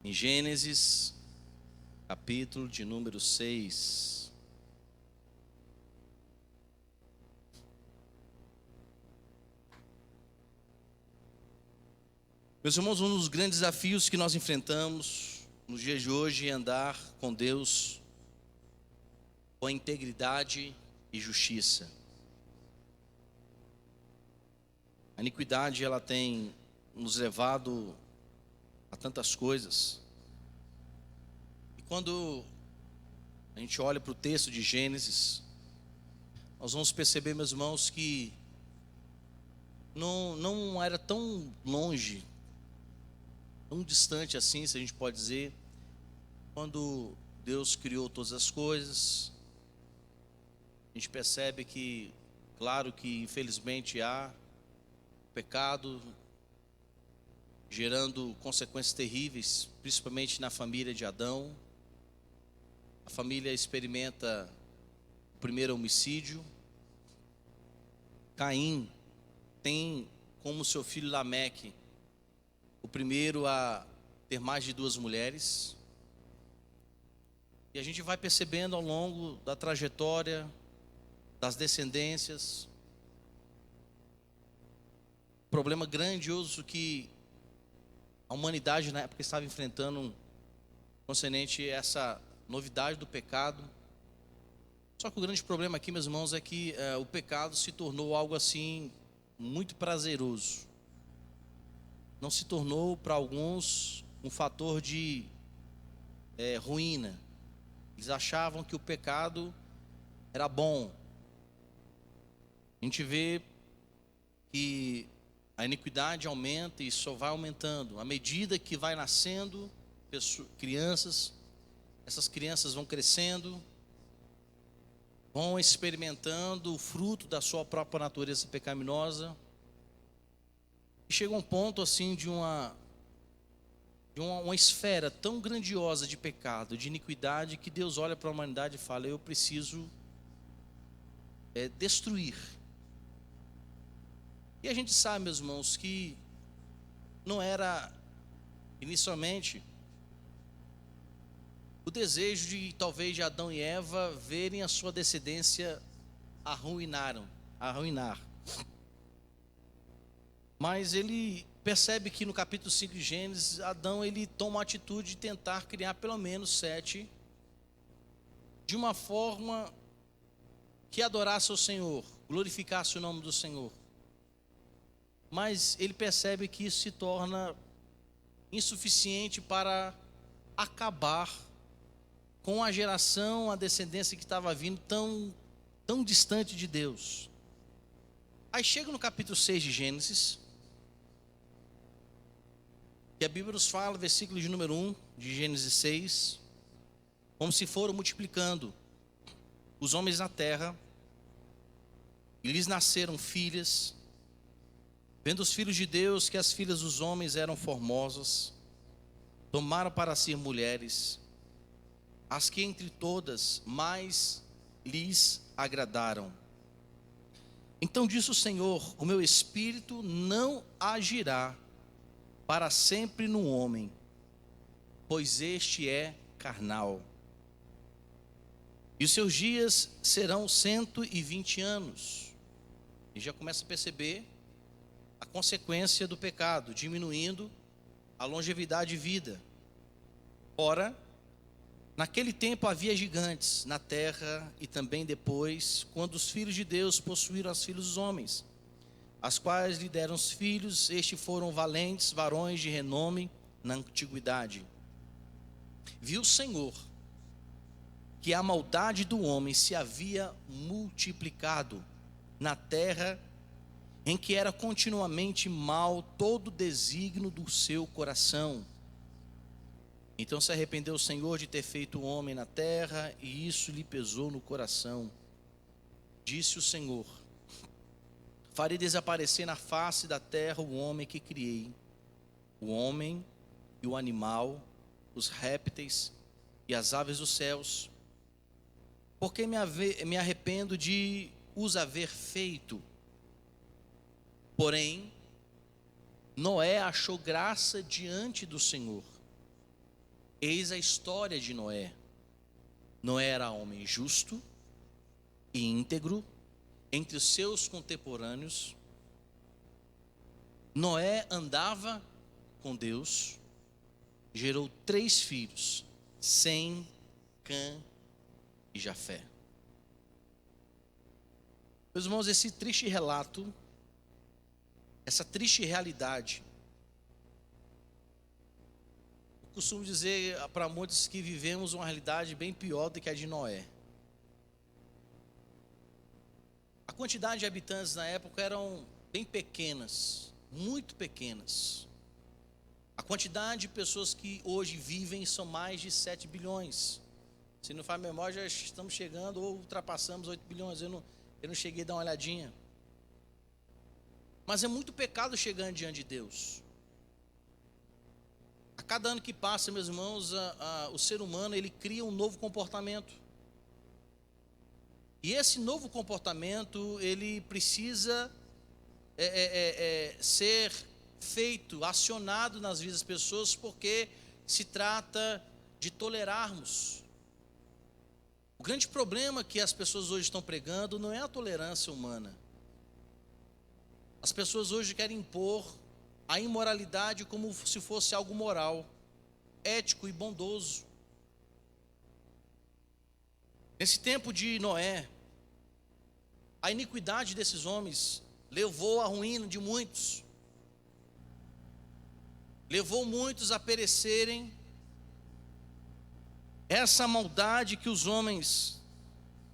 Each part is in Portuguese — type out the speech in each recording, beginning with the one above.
Em Gênesis, capítulo de número 6. Meus irmãos, um dos grandes desafios que nós enfrentamos nos dias de hoje é andar com Deus com integridade e justiça. A iniquidade, ela tem nos levado a tantas coisas. E quando a gente olha para o texto de Gênesis, nós vamos perceber, meus irmãos, que não era tão longe, tão distante assim, se a gente pode dizer, quando Deus criou todas as coisas. A gente percebe que, claro que infelizmente há pecado, gerando consequências terríveis, principalmente na família de Adão. A família experimenta o primeiro homicídio. Caim tem como seu filho Lameque o primeiro a ter mais de 2 mulheres. E a gente vai percebendo ao longo da trajetória das descendências, problema grandioso que a humanidade na época estava enfrentando concernente a essa novidade do pecado. Só que o grande problema aqui, meus irmãos, é que o pecado se tornou algo assim muito prazeroso. Não se tornou para alguns um fator de ruína. Eles achavam que o pecado era bom. A gente vê que a iniquidade aumenta e só vai aumentando. À medida que vai nascendo crianças, essas crianças vão crescendo, vão experimentando o fruto da sua própria natureza pecaminosa. E chega um ponto assim de uma esfera tão grandiosa de pecado, de iniquidade, que Deus olha para a humanidade e fala: eu preciso destruir. E a gente sabe, meus irmãos, que não era inicialmente o desejo de talvez de Adão e Eva verem a sua descendência arruinar. Mas ele percebe que no capítulo 5 de Gênesis, Adão ele toma a atitude de tentar criar pelo menos 7, de uma forma que adorasse ao Senhor, glorificasse o nome do Senhor. Mas ele percebe que isso se torna insuficiente para acabar com a geração, a descendência que estava vindo tão distante de Deus. Aí chega no capítulo 6 de Gênesis, que a Bíblia nos fala, versículo de número 1 de Gênesis 6, como se foram multiplicando os homens na terra, e lhes nasceram filhas. Vendo os filhos de Deus que as filhas dos homens eram formosas, tomaram para si mulheres, as que entre todas mais lhes agradaram. Então disse o Senhor: o meu espírito não agirá para sempre no homem, pois este é carnal. E os seus dias serão 120 anos. E já começa a perceber a consequência do pecado, diminuindo a longevidade de vida. Ora, naquele tempo havia gigantes na terra, e também depois, quando os filhos de Deus possuíram as filhas dos homens, as quais lhe deram os filhos. Estes foram valentes varões de renome na antiguidade. Viu o Senhor que a maldade do homem se havia multiplicado na terra, em que era continuamente mal todo desígnio do seu coração. Então se arrependeu o Senhor de ter feito o homem na terra, e isso lhe pesou no coração. Disse o Senhor: farei desaparecer na face da terra o homem que criei, o homem e o animal, os répteis e as aves dos céus, porque me arrependo de os haver feito. Porém, Noé achou graça diante do Senhor. Eis a história de Noé. Noé era homem justo e íntegro entre os seus contemporâneos. Noé andava com Deus, gerou 3 filhos, Sem, Cã e Jafé. Meus irmãos, esse triste relato, essa triste realidade, eu costumo dizer para muitos que vivemos uma realidade bem pior do que a de Noé. A quantidade de habitantes na época eram bem pequenas, muito pequenas. A quantidade de pessoas que hoje vivem são mais de 7 bilhões. Se não faz memória, já estamos chegando ou ultrapassamos 8 bilhões. Eu não cheguei a dar uma olhadinha. Mas é muito pecado chegando diante de Deus. A cada ano que passa, meus irmãos, o ser humano, ele cria um novo comportamento. E esse novo comportamento, ele precisa ser feito, acionado nas vidas das pessoas, porque se trata de tolerarmos. O grande problema que as pessoas hoje estão pregando não é a tolerância humana. As pessoas hoje querem impor a imoralidade como se fosse algo moral, ético e bondoso. Nesse tempo de Noé, a iniquidade desses homens levou à ruína de muitos. Levou muitos a perecerem. Essa maldade que os homens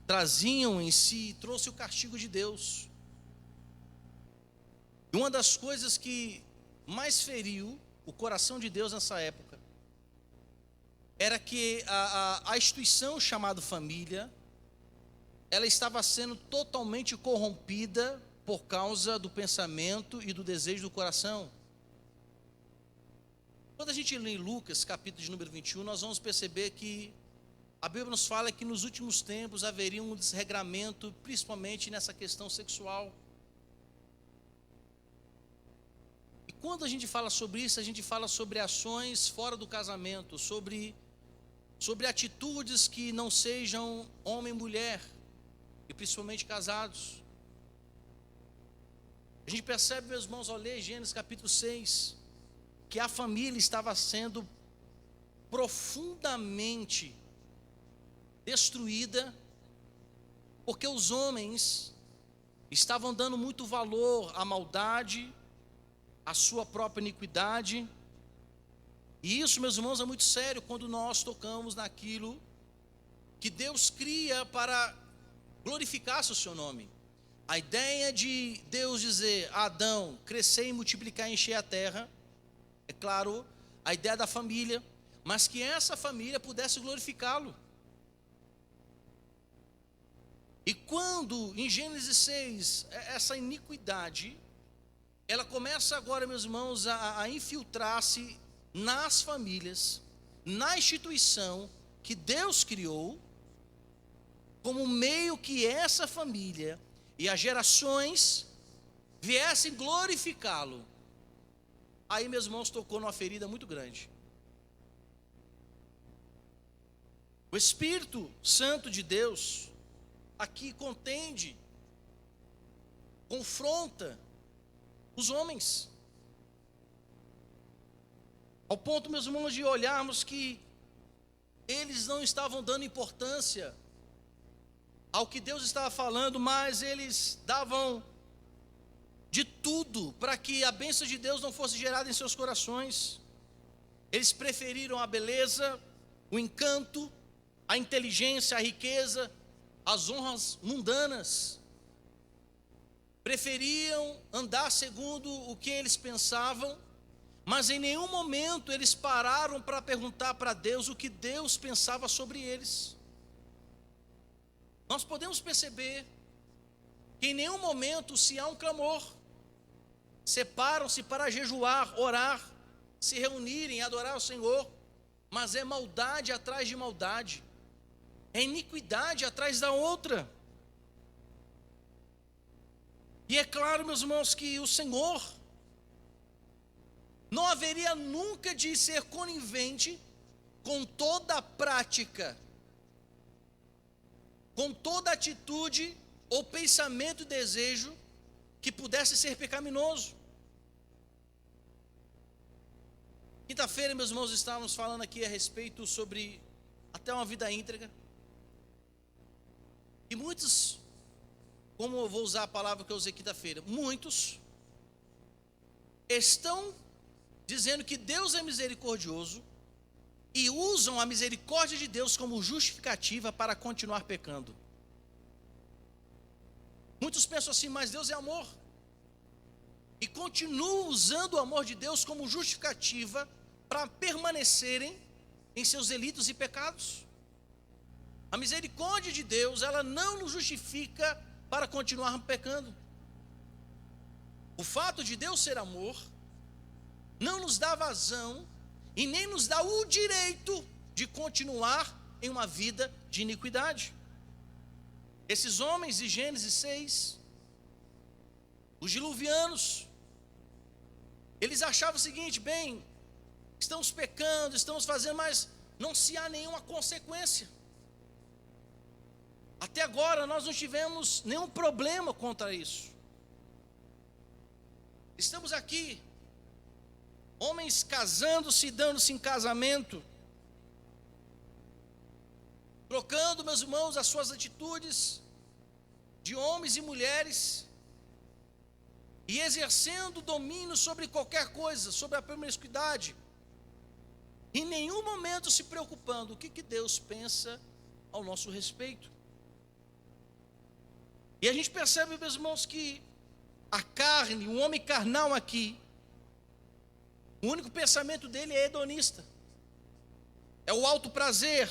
traziam em si trouxe o castigo de Deus. E uma das coisas que mais feriu o coração de Deus nessa época era que a instituição chamada família, ela estava sendo totalmente corrompida por causa do pensamento e do desejo do coração. Quando a gente lê em Lucas, capítulo de número 21, nós vamos perceber que a Bíblia nos fala que nos últimos tempos haveria um desregramento, principalmente nessa questão sexual. E quando a gente fala sobre isso, a gente fala sobre ações fora do casamento, sobre atitudes que não sejam homem e mulher, e principalmente casados. A gente percebe, meus irmãos, ao ler Gênesis capítulo 6, que a família estava sendo profundamente destruída, porque os homens estavam dando muito valor à maldade, à sua própria iniquidade. E isso, meus irmãos, é muito sério quando nós tocamos naquilo que Deus cria para glorificar o seu nome. A ideia de Deus dizer a Adão, crescer e multiplicar e encher a terra, é claro, a ideia da família, mas que essa família pudesse glorificá-lo. E quando, em Gênesis 6, essa iniquidade, ela começa agora, meus irmãos, a infiltrar-se nas famílias, na instituição que Deus criou, como meio que essa família e as gerações viessem glorificá-lo. Aí, meus irmãos, tocou numa ferida muito grande. O Espírito Santo de Deus aqui contende, confronta os homens, ao ponto, meus irmãos, de olharmos que eles não estavam dando importância ao que Deus estava falando, mas eles davam de tudo para que a bênção de Deus não fosse gerada em seus corações. Eles preferiram a beleza, o encanto, a inteligência, a riqueza, as honras mundanas. Preferiam andar segundo o que eles pensavam, mas em nenhum momento eles pararam para perguntar para Deus o que Deus pensava sobre eles. Nós podemos perceber que em nenhum momento, se há um clamor, separam-se para jejuar, orar, se reunirem, adorar o Senhor, mas é maldade atrás de maldade, é iniquidade atrás da outra. E é claro, meus irmãos, que o Senhor não haveria nunca de ser conivente com toda a prática, com toda atitude ou pensamento e desejo que pudesse ser pecaminoso. Quinta-feira, meus irmãos, estávamos falando aqui a respeito sobre até uma vida íntegra. E muitos, como eu vou usar a palavra que eu usei quinta-feira, muitos estão dizendo que Deus é misericordioso e usam a misericórdia de Deus como justificativa para continuar pecando. Muitos pensam assim, mas Deus é amor. E continuam usando o amor de Deus como justificativa para permanecerem em seus delitos e pecados. A misericórdia de Deus, ela não nos justifica para continuar pecando. O fato de Deus ser amor não nos dá vazão e nem nos dá o direito de continuar em uma vida de iniquidade. Esses homens de Gênesis 6, os diluvianos, eles achavam o seguinte: bem, estamos pecando, estamos fazendo, mas não se há nenhuma consequência. Até agora nós não tivemos nenhum problema contra isso. Estamos aqui, homens casando-se, dando-se em casamento, trocando, meus irmãos, as suas atitudes de homens e mulheres, e exercendo domínio sobre qualquer coisa, sobre a promiscuidade, em nenhum momento se preocupando o que Deus pensa ao nosso respeito. E a gente percebe, meus irmãos, que a carne, o homem carnal aqui, o único pensamento dele é hedonista, é o alto prazer.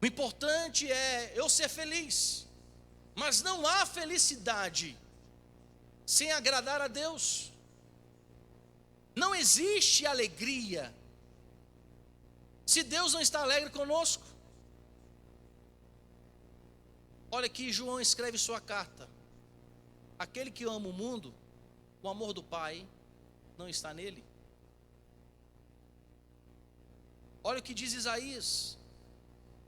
O importante é eu ser feliz, mas não há felicidade sem agradar a Deus. Não existe alegria se Deus não está alegre conosco. Olha aqui, João escreve sua carta: aquele que ama o mundo, o amor do Pai não está nele. Olha o que diz Isaías: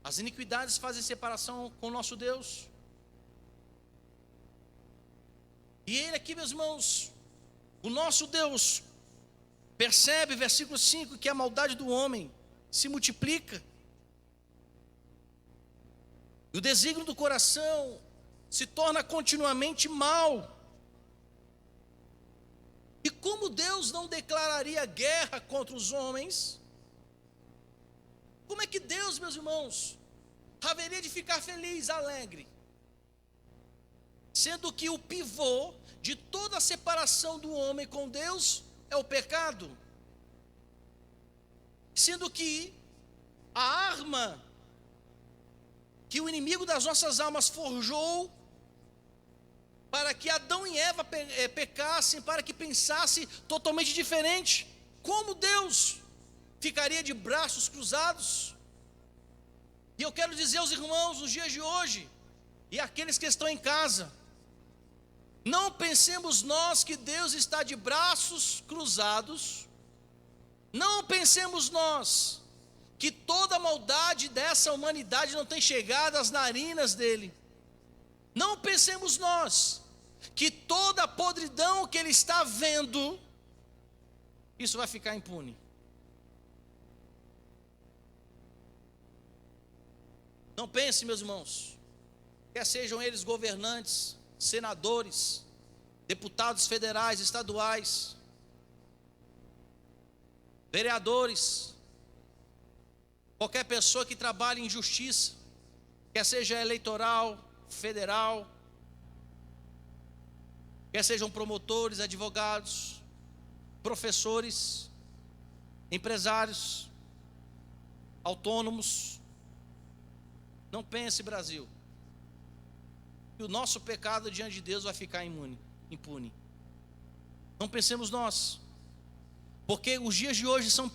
as iniquidades fazem separação com o nosso Deus. E ele aqui, meus irmãos, o nosso Deus percebe, versículo 5, que a maldade do homem se multiplica. E o desígnio do coração se torna continuamente mal. E como Deus não declararia guerra contra os homens? Como é que Deus, meus irmãos, haveria de ficar feliz, alegre, sendo que o pivô de toda a separação do homem com Deus é o pecado? Sendo que a arma que o inimigo das nossas almas forjou para que Adão e Eva pecassem, para que pensassem totalmente diferente, como Deus ficaria de braços cruzados? E eu quero dizer aos irmãos, nos dias de hoje, e aqueles que estão em casa, não pensemos nós que Deus está de braços cruzados, não pensemos nós que toda a maldade dessa humanidade não tem chegado às narinas dele, não pensemos nós que toda a podridão que ele está vendo, isso vai ficar impune. Não pense, meus irmãos, quer sejam eles governantes, senadores, deputados federais, estaduais, vereadores, qualquer pessoa que trabalhe em justiça, quer seja eleitoral, federal, quer sejam promotores, advogados, professores, empresários, autônomos, não pense, Brasil, que o nosso pecado diante de Deus vai ficar impune. Não pensemos nós, porque os dias de hoje são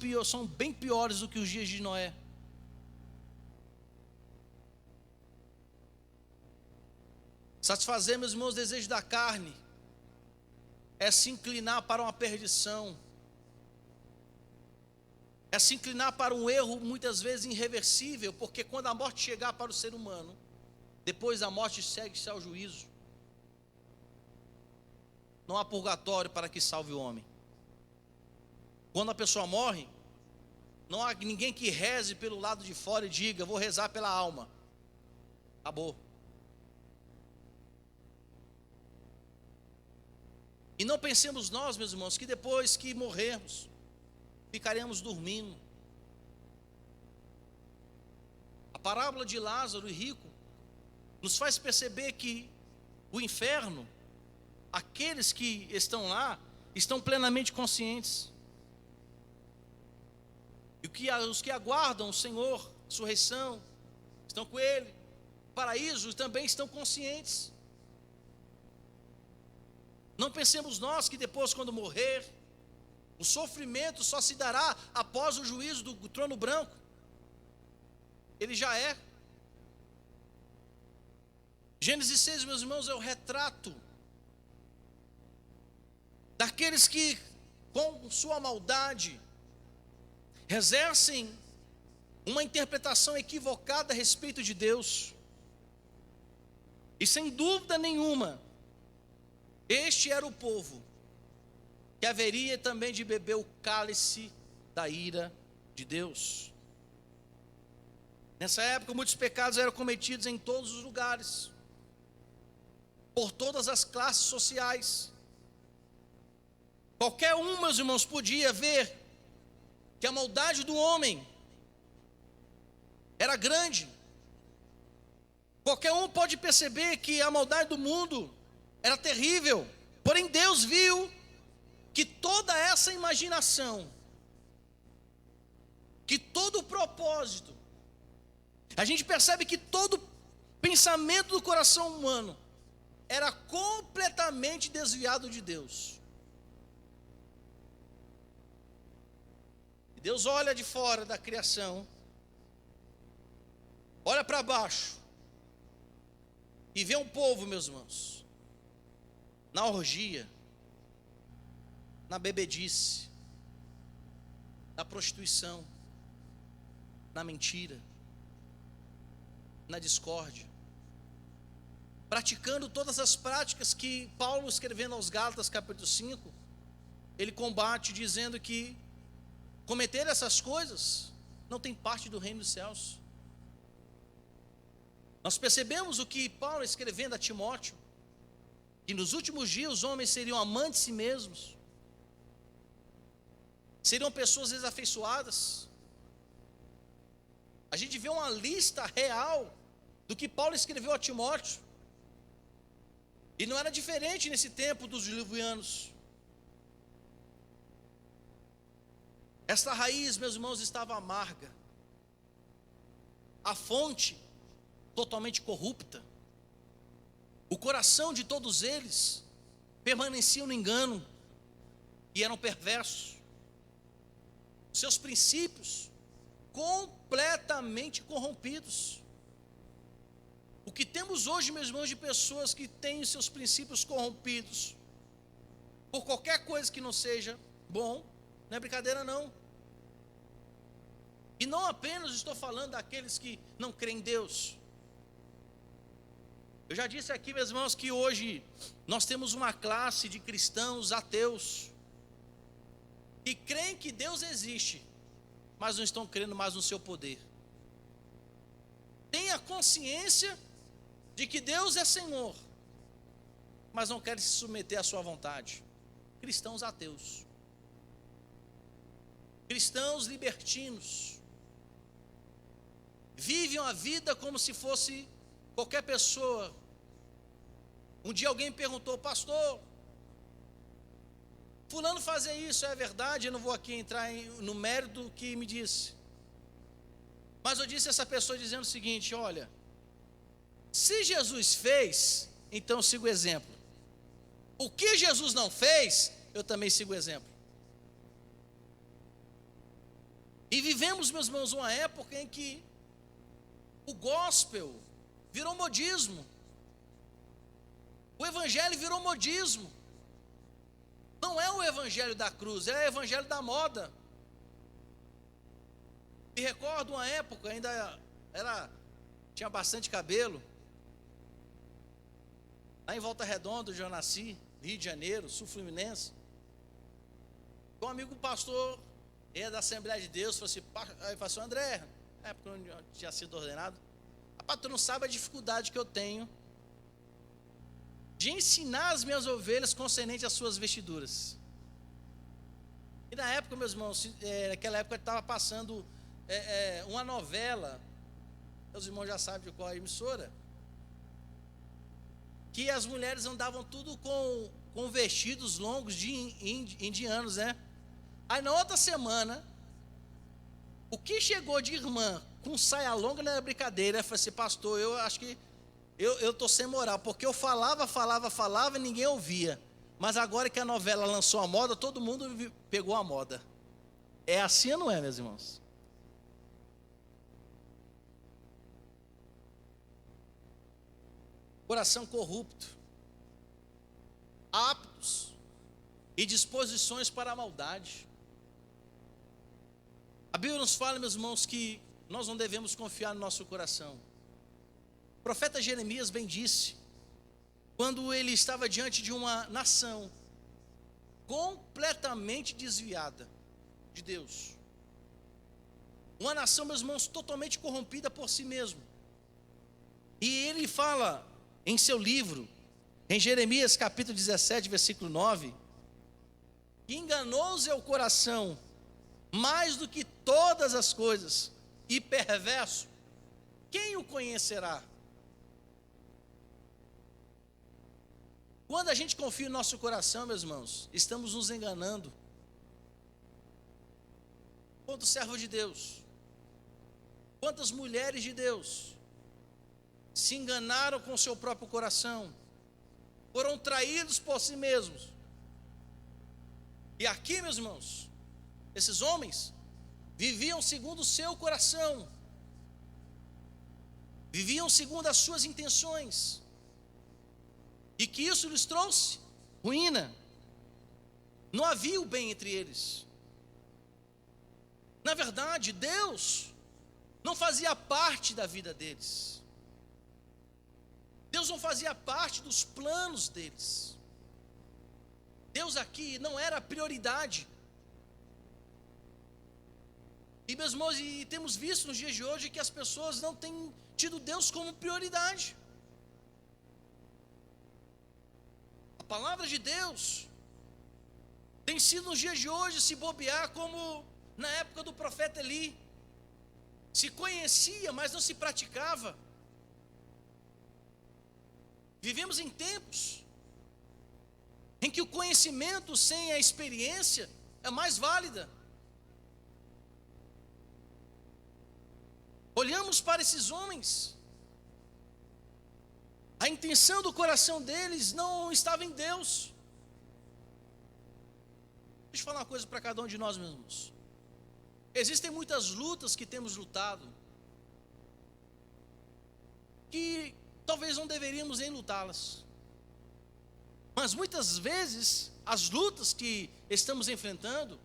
bem piores do que os dias de Noé. Satisfazer, meus irmãos, os desejos da carne é se inclinar para uma perdição. é se inclinar para um erro muitas vezes irreversível, porque quando a morte chegar para o ser humano, depois da morte segue-se ao juízo. Não há purgatório para que salve o homem. Quando a pessoa morre, não há ninguém que reze pelo lado de fora e diga: vou rezar pela alma. Acabou. E não pensemos nós, meus irmãos, que depois que morrermos, ficaremos dormindo. A parábola de Lázaro e rico nos faz perceber que o inferno, aqueles que estão lá, estão plenamente conscientes. E os que aguardam o Senhor, ressurreição, estão com Ele. O paraíso também estão conscientes. Não pensemos nós que depois, quando morrer, o sofrimento só se dará após o juízo do trono branco. Ele já é. Gênesis 6, meus irmãos, é o retrato daqueles que, com sua maldade, exercem uma interpretação equivocada a respeito de Deus. E sem dúvida nenhuma, este era o povo que haveria também de beber o cálice da ira de Deus. Nessa época, muitos pecados eram cometidos em todos os lugares, por todas as classes sociais. Qualquer um, meus irmãos, podia ver que a maldade do homem era grande. Qualquer um pode perceber que a maldade do mundo era terrível. Porém, Deus viu que toda essa imaginação, que todo o propósito, a gente percebe que todo pensamento do coração humano era completamente desviado de Deus. E Deus olha de fora da criação, olha para baixo e vê um povo, meus irmãos, na orgia, na bebedice, na prostituição, na mentira, na discórdia, praticando todas as práticas que Paulo, escrevendo aos Gálatas capítulo 5, ele combate dizendo que cometer essas coisas não tem parte do reino dos céus. Nós percebemos o que Paulo, escrevendo a Timóteo, que nos últimos dias os homens seriam amantes de si mesmos, seriam pessoas desafeiçoadas. A gente vê uma lista real do que Paulo escreveu a Timóteo, e não era diferente nesse tempo dos livianos. Esta raiz, meus irmãos, estava amarga, a fonte totalmente corrupta. O coração de todos eles permanecia no engano e eram perversos. Seus princípios completamente corrompidos. O que temos hoje, meus irmãos, de pessoas que têm os seus princípios corrompidos por qualquer coisa que não seja bom, não é brincadeira não. E não apenas estou falando daqueles que não creem em Deus. Eu já disse aqui, meus irmãos, que hoje nós temos uma classe de cristãos ateus que creem que Deus existe, mas não estão crendo mais no seu poder. Tem a consciência de que Deus é Senhor, mas não querem se submeter à sua vontade. Cristãos ateus, cristãos libertinos, vivem a vida como se fosse qualquer pessoa. Um dia alguém me perguntou: pastor, fulano fazer isso é verdade? Eu não vou aqui entrar no mérito do que me disse, mas eu disse a essa pessoa dizendo o seguinte: olha, se Jesus fez, então eu sigo o exemplo. O que Jesus não fez, eu também sigo o exemplo. E vivemos, meus irmãos, uma época em que o gospel virou modismo. O evangelho virou modismo. Não é o evangelho da cruz, é o evangelho da moda. Me recordo uma época, tinha bastante cabelo, lá em Volta Redonda, onde eu nasci, Rio de Janeiro, sul fluminense. Um amigo pastor, da Assembleia de Deus, falou assim, pastor André, na época eu tinha sido ordenado, rapaz, tu não sabe a dificuldade que eu tenho de ensinar as minhas ovelhas concernente às suas vestiduras. E na época, meus irmãos, naquela época estava passando uma novela, os irmãos já sabem de qual é a emissora, que as mulheres andavam tudo com vestidos longos de indianos, né? Aí na outra semana, o que chegou de irmã com saia longa não era brincadeira. Eu falei assim, pastor, eu acho que eu estou sem moral, porque eu falava e ninguém ouvia. Mas agora que a novela lançou a moda, todo mundo pegou a moda. É assim ou não é, meus irmãos? Coração corrupto, aptos e disposições para a maldade. A Bíblia nos fala, meus irmãos, que nós não devemos confiar no nosso coração. O profeta Jeremias bem disse, quando ele estava diante de uma nação completamente desviada de Deus, uma nação, meus irmãos, totalmente corrompida por si mesmo. E ele fala em seu livro, em Jeremias capítulo 17, versículo 9, que enganou-se o coração mais do que todas as coisas, e perverso, quem o conhecerá? Quando a gente confia no nosso coração, meus irmãos, estamos nos enganando. Quantos servos de Deus, quantas mulheres de Deus se enganaram com o seu próprio coração, foram traídos por si mesmos. E aqui, meus irmãos, esses homens viviam segundo o seu coração, viviam segundo as suas intenções, e que isso lhes trouxe ruína. Não havia o bem entre eles. Na verdade, Deus não fazia parte da vida deles. Deus não fazia parte dos planos deles. Deus aqui não era a prioridade. E, meus irmãos, e temos visto nos dias de hoje que as pessoas não têm tido Deus como prioridade. A palavra de Deus tem sido nos dias de hoje, se bobear, como na época do profeta Eli. Se conhecia, mas não se praticava. Vivemos em tempos em que o conhecimento sem a experiência é mais válida. Olhamos para esses homens, a intenção do coração deles não estava em Deus. Deixa eu falar uma coisa para cada um de nós mesmos. Existem muitas lutas que temos lutado, que talvez não deveríamos nem lutá-las. Mas muitas vezes, as lutas que estamos enfrentando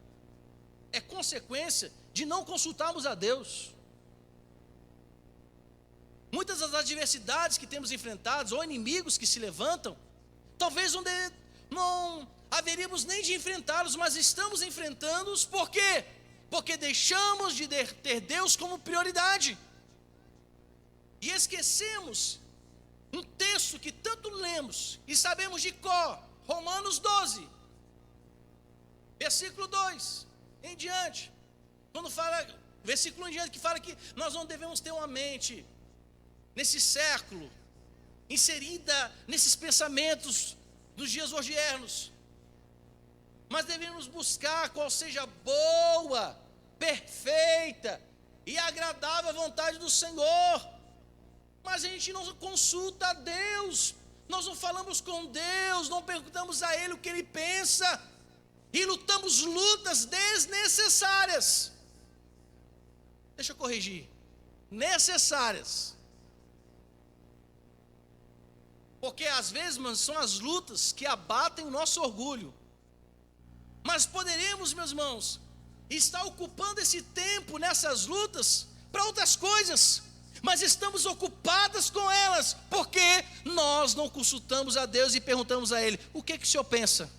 é consequência de não consultarmos a Deus. Muitas das adversidades que temos enfrentado, ou inimigos que se levantam, talvez não haveríamos nem de enfrentá-los, mas estamos enfrentando-os. Por quê? Porque deixamos de ter Deus como prioridade. E esquecemos um texto que tanto lemos e sabemos de cor, Romanos 12, versículo 2 em diante, quando fala, versículo em diante, que fala que nós não devemos ter uma mente nesse século inserida nesses pensamentos dos dias odiernos, mas devemos buscar qual seja a boa, perfeita e agradável a vontade do Senhor. Mas a gente não consulta a Deus, nós não falamos com Deus, não perguntamos a Ele o que Ele pensa, e lutamos lutas desnecessárias. Deixa eu corrigir, necessárias. Porque às vezes, mano, são as lutas que abatem o nosso orgulho. Mas poderemos, meus irmãos, está ocupando esse tempo nessas lutas para outras coisas, mas estamos ocupadas com elas, porque nós não consultamos a Deus e perguntamos a Ele: o que o Senhor pensa?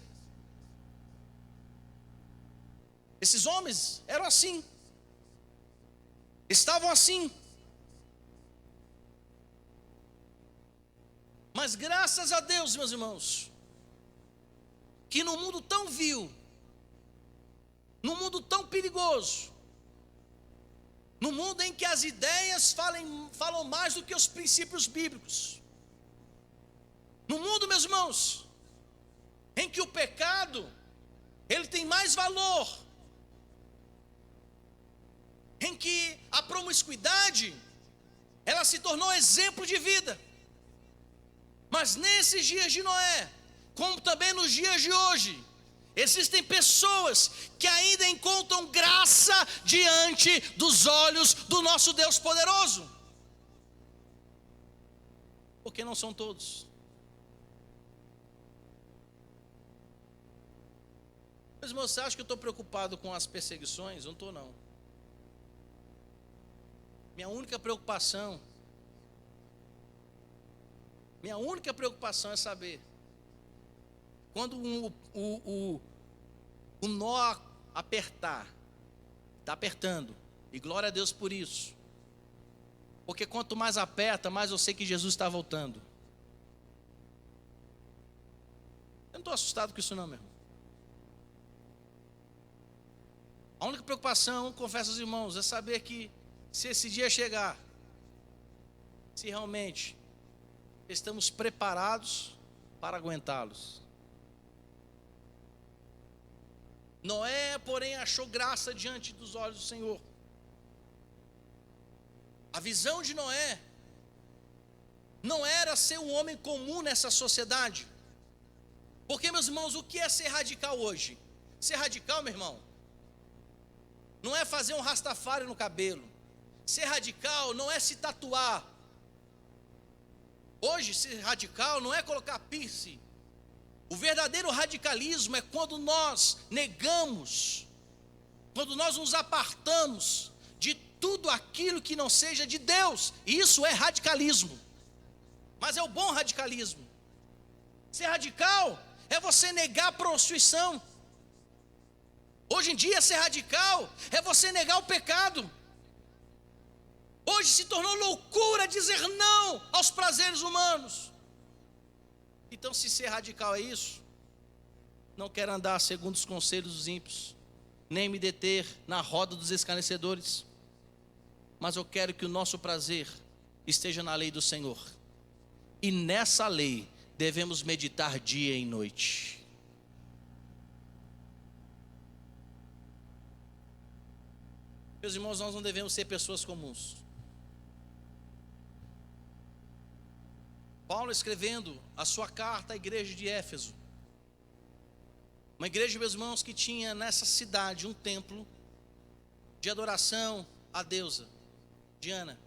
Esses homens eram assim, estavam assim, mas graças a Deus, meus irmãos, que no mundo tão vil, no mundo tão perigoso, no mundo em que as ideias falam mais do que os princípios bíblicos, no mundo, meus irmãos, em que o pecado, ele tem mais valor, em que a promiscuidade, ela se tornou exemplo de vida. Mas nesses dias de Noé, como também nos dias de hoje, existem pessoas que ainda encontram graça diante dos olhos do nosso Deus poderoso. Porque não são todos. Mas você acha que eu estou preocupado com as perseguições? Não estou, não. Minha única preocupação é saber, quando o nó apertar, está apertando, e glória a Deus por isso, porque quanto mais aperta, mais eu sei que Jesus está voltando. Eu não estou assustado com isso não, meu irmão. A única preocupação, confesso aos irmãos, é saber que se esse dia chegar, se realmente estamos preparados para aguentá-los. Noé, porém, achou graça diante dos olhos do Senhor. A visão de Noé não era ser um homem comum nessa sociedade. Porque, meus irmãos, o que é ser radical hoje? Ser radical, meu irmão, não é fazer um rastafari no cabelo. Ser radical não é se tatuar. Hoje, ser radical não é colocar piercing. O verdadeiro radicalismo é quando nós negamos, quando nós nos apartamos de tudo aquilo que não seja de Deus. Isso é radicalismo. Mas é o bom radicalismo. Ser radical é você negar a prostituição. Hoje em dia, ser radical é você negar o pecado. Hoje se tornou loucura dizer não aos prazeres humanos. Então, se ser radical é isso, não quero andar segundo os conselhos dos ímpios, nem me deter na roda dos escarnecedores, mas eu quero que o nosso prazer esteja na lei do Senhor, e nessa lei devemos meditar dia e noite. Meus irmãos, nós não devemos ser pessoas comuns. Paulo, escrevendo a sua carta à igreja de Éfeso, uma igreja, meus irmãos, que tinha nessa cidade um templo de adoração à deusa Diana.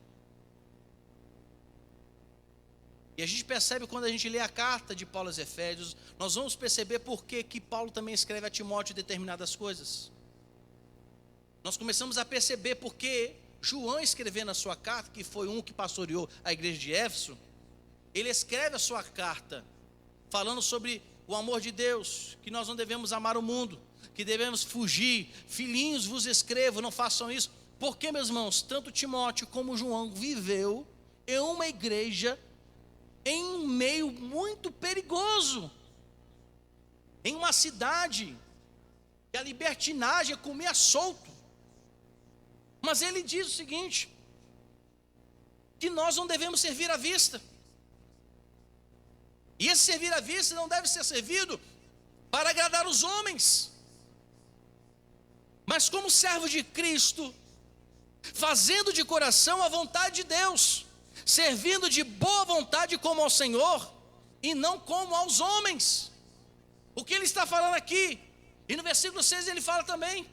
E a gente percebe, quando a gente lê a carta de Paulo aos Efésios, nós vamos perceber por que Paulo também escreve a Timóteo determinadas coisas. Nós começamos a perceber porque João, escrevendo a sua carta, que foi um que pastoreou a igreja de Éfeso, ele escreve a sua carta falando sobre o amor de Deus, que nós não devemos amar o mundo, que devemos fugir. Filhinhos, vos escrevo, não façam isso. Porque, meus irmãos, tanto Timóteo como João viveu em uma igreja em um meio muito perigoso, em uma cidade que a libertinagem comia solto. Mas ele diz o seguinte, que nós não devemos servir à vista. E esse servir à vista não deve ser servido para agradar os homens, mas como servo de Cristo, fazendo de coração a vontade de Deus, servindo de boa vontade como ao Senhor, e não como aos homens. O que ele está falando aqui? E no versículo 6 ele fala também,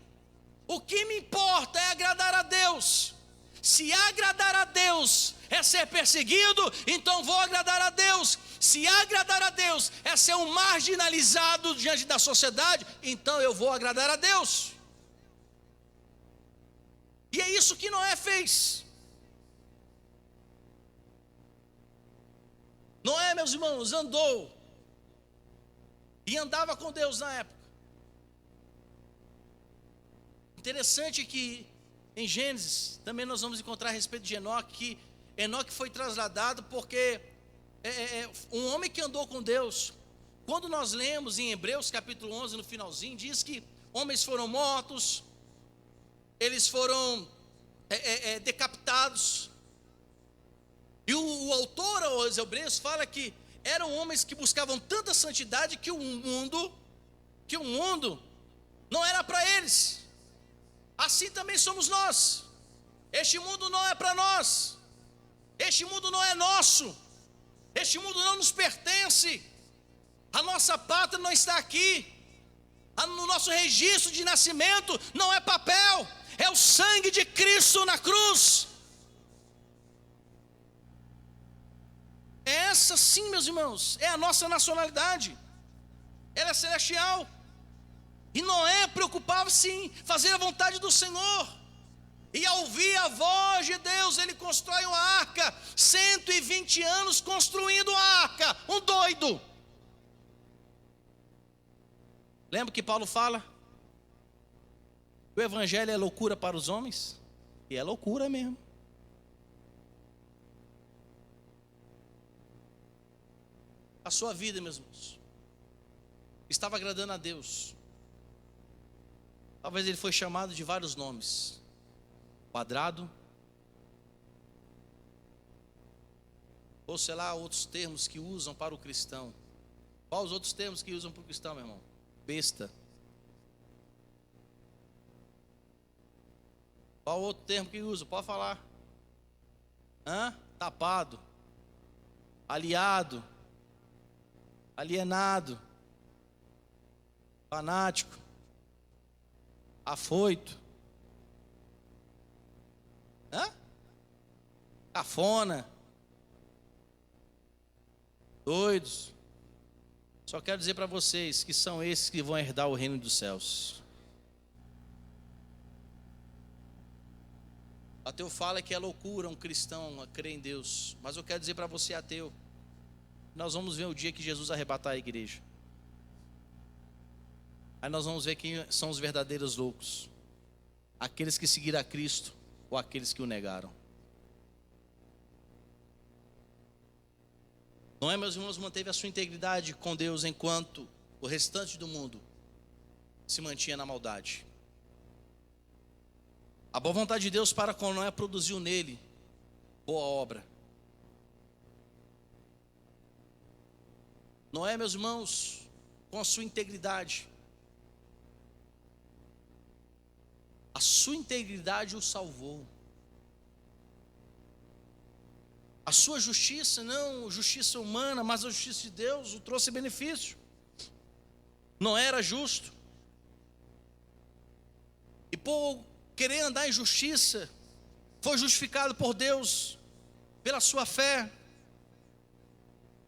o que me importa é agradar a Deus. Se agradar a Deus é ser perseguido, então vou agradar a Deus. Se agradar a Deus é ser um marginalizado diante da sociedade, então eu vou agradar a Deus. E é isso que Noé fez. Noé, meus irmãos, andou e andava com Deus na época. Interessante que em Gênesis também nós vamos encontrar a respeito de Enoque, que Enoque foi trasladado porque um homem que andou com Deus. Quando nós lemos em Hebreus capítulo 11, no finalzinho, diz que homens foram mortos, eles foram decapitados. E o autor aos Hebreus fala que eram homens que buscavam tanta santidade que o mundo não era para eles. Assim também somos nós. Este mundo não é para nós. Este mundo não é nosso. Este mundo não nos pertence. A nossa pátria não está aqui. No nosso registro de nascimento não é papel, é o sangue de Cristo na cruz. Essa sim, meus irmãos, é a nossa nacionalidade. Ela é celestial. E Noé preocupava-se em fazer a vontade do Senhor. E ao ouvir a voz de Deus, ele constrói uma arca. 120 anos construindo a arca. Um doido. Lembra que Paulo fala? O evangelho é loucura para os homens? E é loucura mesmo. A sua vida, meus irmãos, estava agradando a Deus. Talvez ele foi chamado de vários nomes. Quadrado. Ou sei lá, outros termos que usam para o cristão. Quais os outros termos que usam para o cristão, meu irmão? Besta. Qual outro termo que usa? Pode falar. Tapado. Aliado. Alienado. Fanático. Afoito. Cafona. Doidos. Só quero dizer para vocês que são esses que vão herdar o reino dos céus. Ateu fala que é loucura um cristão a crer em Deus. Mas eu quero dizer para você, ateu, nós vamos ver o dia que Jesus arrebatar a igreja. Aí nós vamos ver quem são os verdadeiros loucos. Aqueles que seguiram a Cristo ou aqueles que o negaram. Noé, meus irmãos, manteve a sua integridade com Deus enquanto o restante do mundo se mantinha na maldade. A boa vontade de Deus para com Noé produziu nele boa obra. Noé, meus irmãos, com a sua integridade, a sua integridade o salvou. A sua justiça, não justiça humana, mas a justiça de Deus o trouxe benefício. Não era justo. E por querer andar em justiça, foi justificado por Deus, pela sua fé.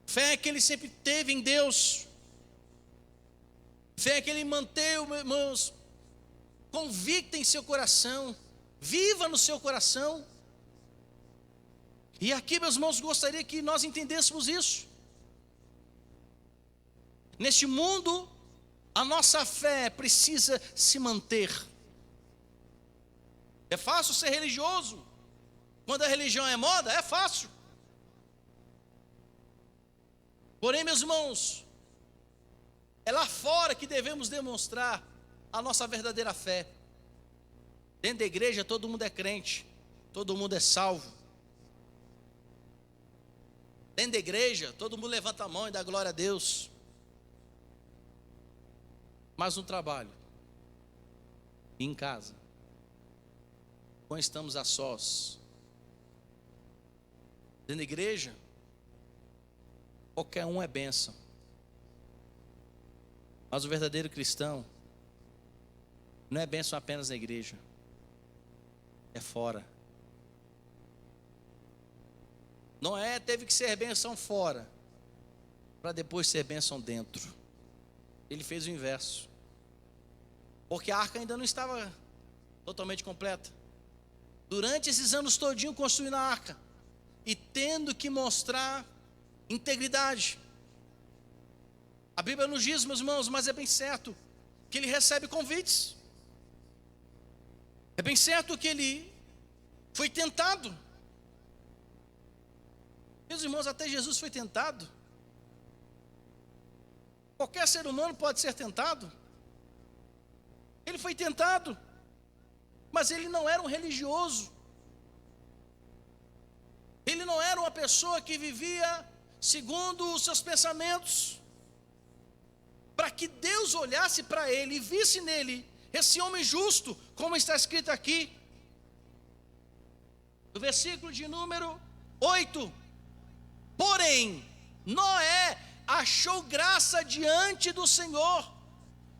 Fé que ele sempre teve em Deus. Fé que ele manteve, meus irmãos, convicta em seu coração, viva no seu coração. E aqui, meus irmãos, gostaria que nós entendêssemos isso. Neste mundo, a nossa fé precisa se manter. É fácil ser religioso. Quando a religião é moda, é fácil. Porém, meus irmãos, é lá fora que devemos demonstrar a nossa verdadeira fé. Dentro da igreja todo mundo é crente, todo mundo é salvo. Dentro da igreja todo mundo levanta a mão e dá glória a Deus. Mas no trabalho, em casa, quando estamos a sós, dentro da igreja, qualquer um é bênção. Mas o verdadeiro cristão não é bênção apenas na igreja, é fora. Noé teve que ser bênção fora, para depois ser bênção dentro. Ele fez o inverso, porque a arca ainda não estava totalmente completa. durante esses anos todinho construindo a arca, e tendo que mostrar integridade. A Bíblia nos diz, meus irmãos, mas é bem certo que ele recebe convites. É bem certo que ele foi tentado. Meus irmãos, até Jesus foi tentado. Qualquer ser humano pode ser tentado. Ele foi tentado, mas ele não era um religioso. Ele não era uma pessoa que vivia segundo os seus pensamentos. Para que Deus olhasse para ele e visse nele esse homem justo, como está escrito aqui, no versículo de número 8. Porém, Noé achou graça diante do Senhor.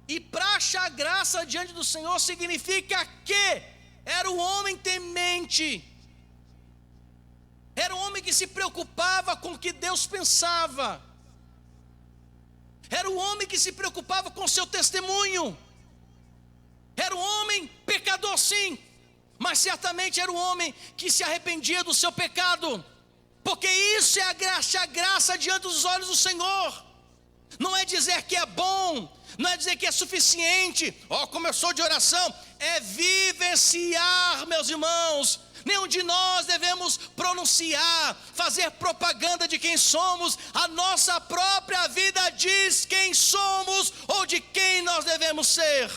E para achar graça diante do Senhor significa que era um homem temente. Era um homem que se preocupava com o que Deus pensava. Era um homem que se preocupava com o seu testemunho. Era um homem pecador, sim, mas certamente era um homem que se arrependia do seu pecado, porque isso é a graça diante dos olhos do Senhor. Não é dizer que é bom, não é dizer que é suficiente. Como eu sou de oração, é vivenciar, meus irmãos. Nenhum de nós devemos pronunciar, fazer propaganda de quem somos. A nossa própria vida diz quem somos ou de quem nós devemos ser.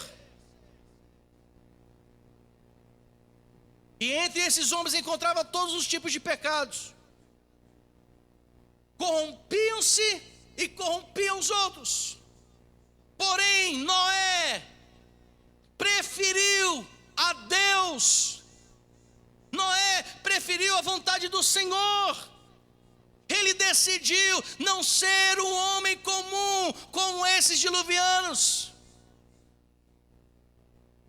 E entre esses homens encontrava todos os tipos de pecados. Corrompiam-se e corrompiam os outros. Porém, Noé preferiu a Deus. Noé preferiu a vontade do Senhor. Ele decidiu não ser um homem comum como esses diluvianos.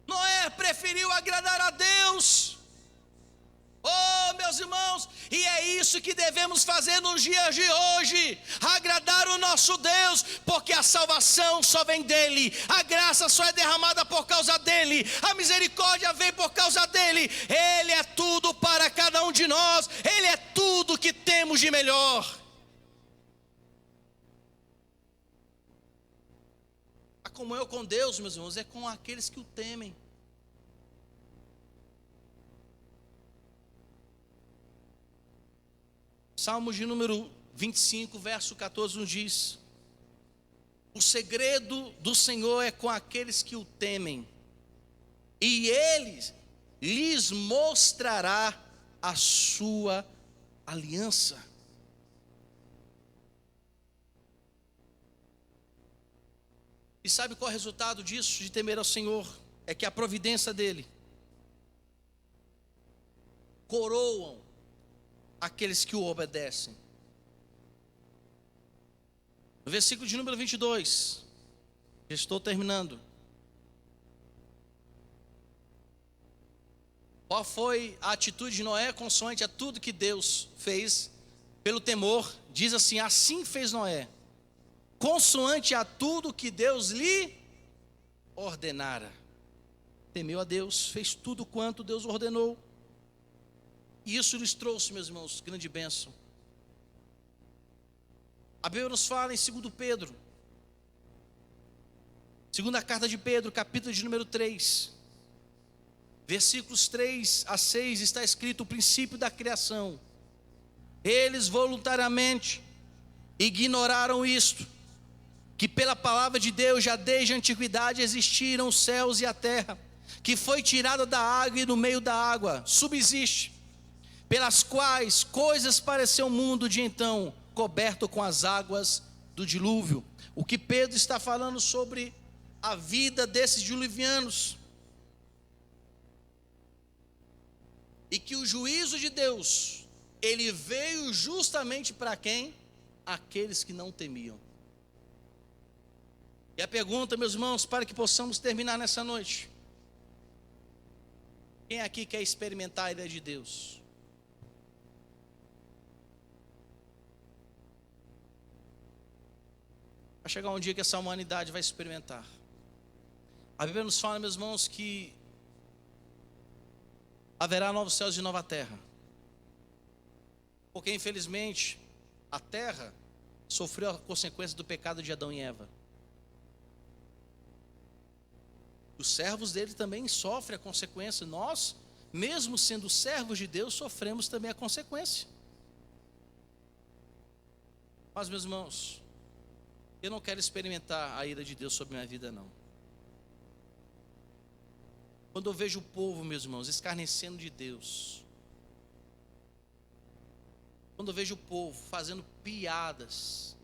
Noé preferiu agradar a Deus. Oh, meus irmãos, e é isso que devemos fazer nos dias de hoje, agradar o nosso Deus, porque a salvação só vem dele, a graça só é derramada por causa dele, a misericórdia vem por causa dele. Ele é tudo para cada um de nós, ele é tudo que temos de melhor. A comunhão com Deus, meus irmãos, é com aqueles que o temem. Salmos de número 25, verso 14 nos diz: o segredo do Senhor é com aqueles que o temem, e Ele lhes mostrará a sua aliança. E sabe qual é o resultado disso, de temer ao Senhor? É que a providência dEle coroam aqueles que o obedecem. No versículo de número 22, estou terminando. Qual foi a atitude de Noé consoante a tudo que Deus fez pelo temor? Diz assim: assim fez Noé, consoante a tudo que Deus lhe ordenara. Temeu a Deus, fez tudo quanto Deus ordenou. E isso lhes trouxe, meus irmãos, grande bênção. A Bíblia nos fala em 2 Pedro, segunda carta de Pedro, capítulo de número 3, versículos 3 a 6, está escrito o princípio da criação. Eles voluntariamente ignoraram isto, que pela palavra de Deus já desde a antiguidade existiram os céus e a terra, que foi tirada da água e no meio da água subsiste, pelas quais coisas pareceu o mundo de então, coberto com as águas do dilúvio. O que Pedro está falando sobre a vida desses diluvianos, e que o juízo de Deus, ele veio justamente para quem? Aqueles que não temiam. E a pergunta, meus irmãos, para que possamos terminar nessa noite: quem aqui quer experimentar a ira de Deus? Vai chegar um dia que essa humanidade vai experimentar. A Bíblia nos fala, meus irmãos, que haverá novos céus e nova terra. Porque infelizmente a terra sofreu a consequência do pecado de Adão e Eva. Os servos dele também sofrem a consequência. Nós, mesmo sendo servos de Deus, sofremos também a consequência. Mas, meus irmãos, eu não quero experimentar a ira de Deus sobre minha vida, não. Quando eu vejo o povo, meus irmãos, escarnecendo de Deus, quando eu vejo o povo fazendo piadas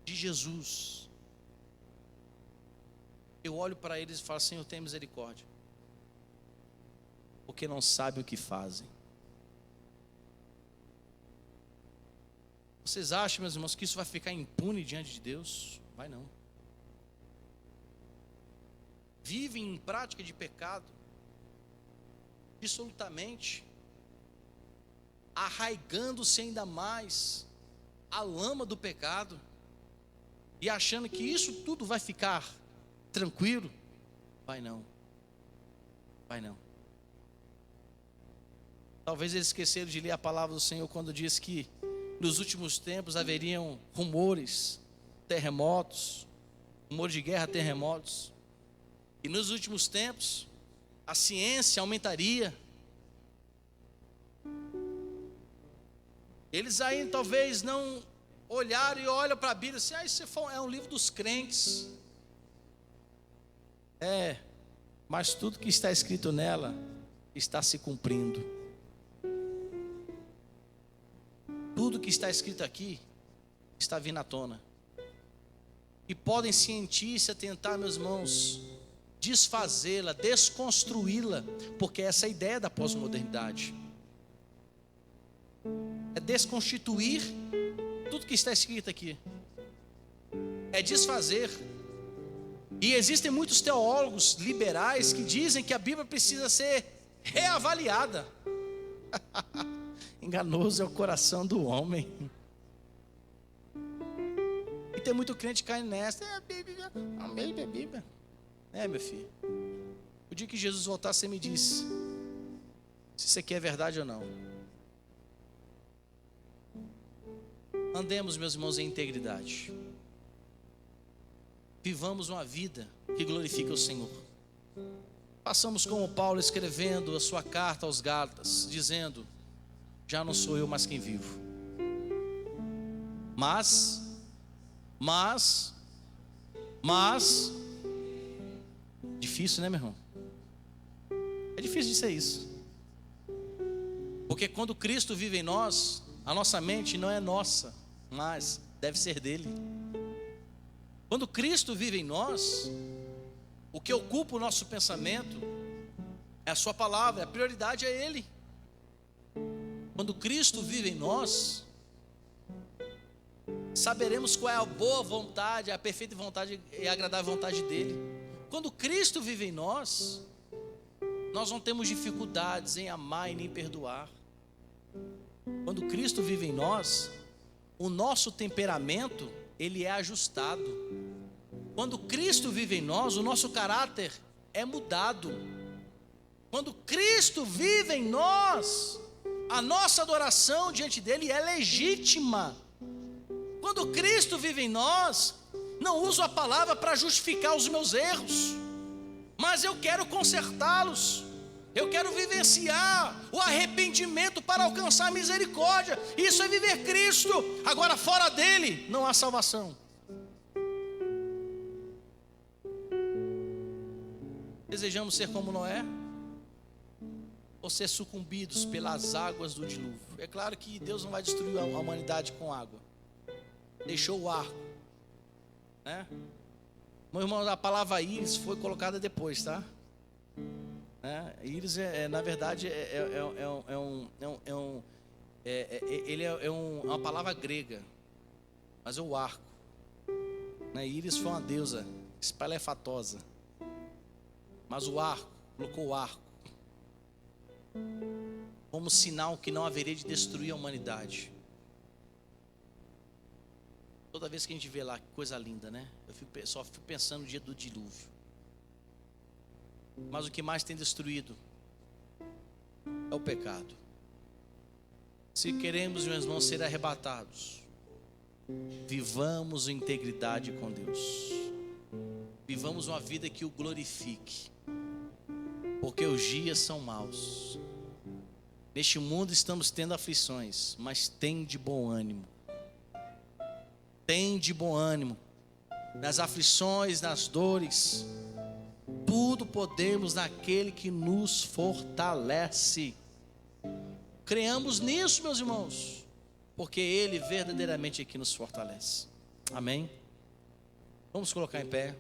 de Jesus, eu olho para eles e falo: Senhor, tenha misericórdia, porque não sabem o que fazem. Vocês acham, meus irmãos, que isso vai ficar impune diante de Deus? Vai não. Vivem em prática de pecado, absolutamente, arraigando-se ainda mais a lama do pecado, e achando que isso tudo vai ficar tranquilo. Vai não. Vai não. Talvez eles esqueceram de ler a palavra do Senhor quando diz que nos últimos tempos haveriam rumores, terremotos, rumores de guerra, terremotos. E nos últimos tempos a ciência aumentaria. Eles ainda talvez não olharam e olham para a Bíblia assim: isso é um livro dos crentes. Mas tudo que está escrito nela está se cumprindo. Tudo que está escrito aqui está vindo à tona. E podem cientistas tentar, meus irmãos, desfazê-la, desconstruí-la, porque essa é a ideia da pós-modernidade. É desconstituir tudo que está escrito aqui. É desfazer. E existem muitos teólogos liberais que dizem que a Bíblia precisa ser reavaliada. Enganoso é o coração do homem. E tem muito crente caindo nessa: a Bíblia, a Bíblia. Meu filho, o dia que Jesus voltar, você me diz se isso aqui é verdade ou não. Andemos, meus irmãos, em integridade. Vivamos uma vida que glorifica o Senhor. Passamos como Paulo escrevendo a sua carta aos Gálatas, dizendo: já não sou eu mais quem vivo, mas, difícil, né, meu irmão? É difícil de ser isso, porque quando Cristo vive em nós, a nossa mente não é nossa, mas deve ser dele. Quando Cristo vive em nós, o que ocupa o nosso pensamento é a sua palavra, a prioridade é ele. Quando Cristo vive em nós, saberemos qual é a boa vontade, a perfeita vontade e a agradável vontade dele. Quando Cristo vive em nós, nós não temos dificuldades em amar e nem perdoar. Quando Cristo vive em nós, o nosso temperamento, ele é ajustado. Quando Cristo vive em nós, o nosso caráter é mudado. Quando Cristo vive em nós, a nossa adoração diante dele é legítima. Quando Cristo vive em nós, não uso a palavra para justificar os meus erros, mas eu quero consertá-los. Eu quero vivenciar o arrependimento para alcançar a misericórdia. Isso é viver Cristo. Agora, fora dele não há salvação. Desejamos ser como Noé, ou ser sucumbidos pelas águas do dilúvio? É claro que Deus não vai destruir a humanidade com água. Deixou o arco, né? Meu irmão, a palavra íris foi colocada depois, tá? Íris na verdade uma palavra grega, mas é o arco, né? Íris foi uma deusa espalhafatosa, mas o arco, colocou o arco como sinal que não haveria de destruir a humanidade. Toda vez que a gente vê lá, que coisa linda, né? Só fico pensando no dia do dilúvio. Mas o que mais tem destruído é o pecado. Se queremos, meus irmãos, ser arrebatados, vivamos em integridade com Deus. Vivamos uma vida que o glorifique. Porque os dias são maus. Neste mundo estamos tendo aflições, mas tem de bom ânimo. Tem de bom ânimo. Nas aflições, nas dores, tudo podemos naquele que nos fortalece. Creamos nisso, meus irmãos, porque Ele verdadeiramente é que nos fortalece. Amém? Vamos colocar em pé.